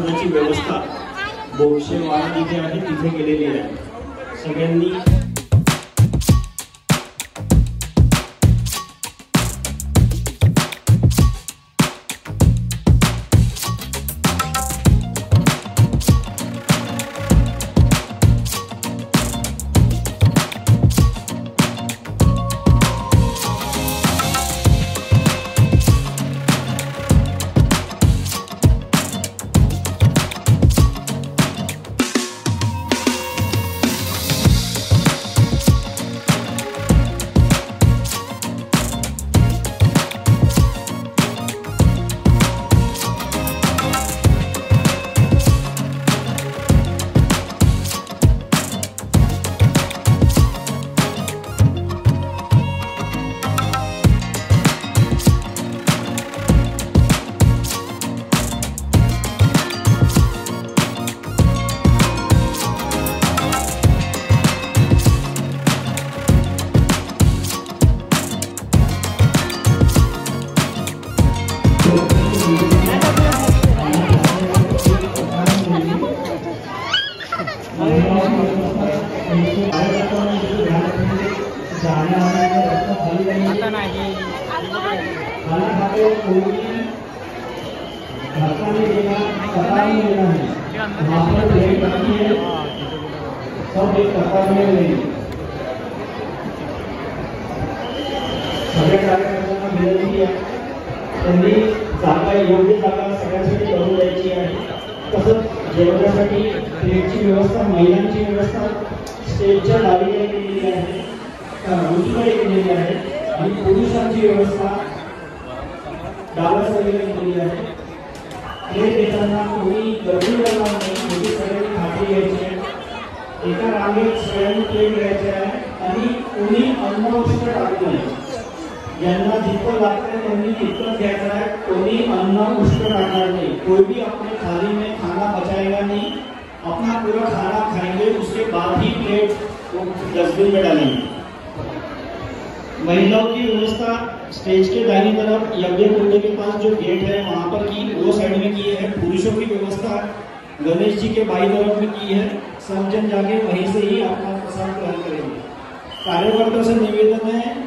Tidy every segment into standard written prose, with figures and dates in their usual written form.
महाप्रसादाची व्यवस्था बोक्षेवाडा जिथे आहे तिथे केलेली आहे। सगळ्यांनी त्यांनी जागा योग्य जागा सगळ्यांसाठी करून द्यायची आहे। तसंच जेवणासाठी प्लेटची व्यवस्था, महिलांची व्यवस्था स्टेजच्या डावीकडे केलेली आहे, उजवीकडे केलेली आहे आणि पुरुषांची व्यवस्था डाव्या साईडला केलेली आहे। प्लेट देताना कोणी गर्दी करणार नाही, म्हणजे सगळ्यांनी खात्री घ्यायची आहे। एका रांगेत सगळ्यांनी प्लेट घ्यायची आहे आणि कोणी अन्न उष्ट टाकू नये। ज्यांना जितना लागता है त्यांनी तितना घ्यायचा है, कोई अन्न उष्ट टाकणार नहीं। कोई भी अपने थाली में खाना बचाएगा नहीं, अपना पूरा खाना खाएंगे, उसके बाद ही प्लेट डस्टबिन में डालेंगे। महिलाओं की व्यवस्था स्टेज के दाहिनी तरफ यज्ञ कुंड के पास जो गेट है वहां पर की, वो साइड में की है। पुरुषों की व्यवस्था गणेश जी के बाई तरफ में की है। सब जन जाके वहीं से ही अपना प्रसाद ग्रहण करेंगे। कार्यकर्ता से निवेदन है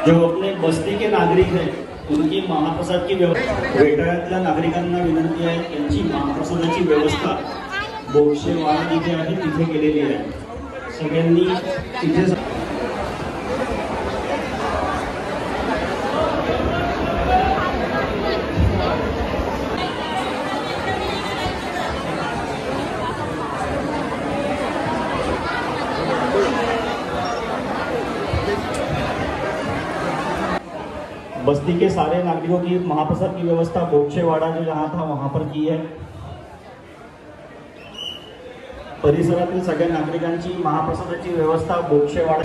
जो अपने बस्ती के नागरिक हैं उनकी महाप्रसाद की व्यवस्था, वेटाळ्यातल्या नागरिकांना विनंती आहे त्यांची महाप्रसादाची व्यवस्था बोक्षेवाडा जिथे आहे तिथे केलेली आहे। सगळ्यांनी तिथे बस्ती के सारे नागरिकों की महाप्रसाद की व्यवस्था बोक्षेवाड़ा जो जहाँ था वहां पर की है। परिसरातील सगळ्या नागरिकांची महाप्रसादाची व्यवस्था बोक्षेवाड़ा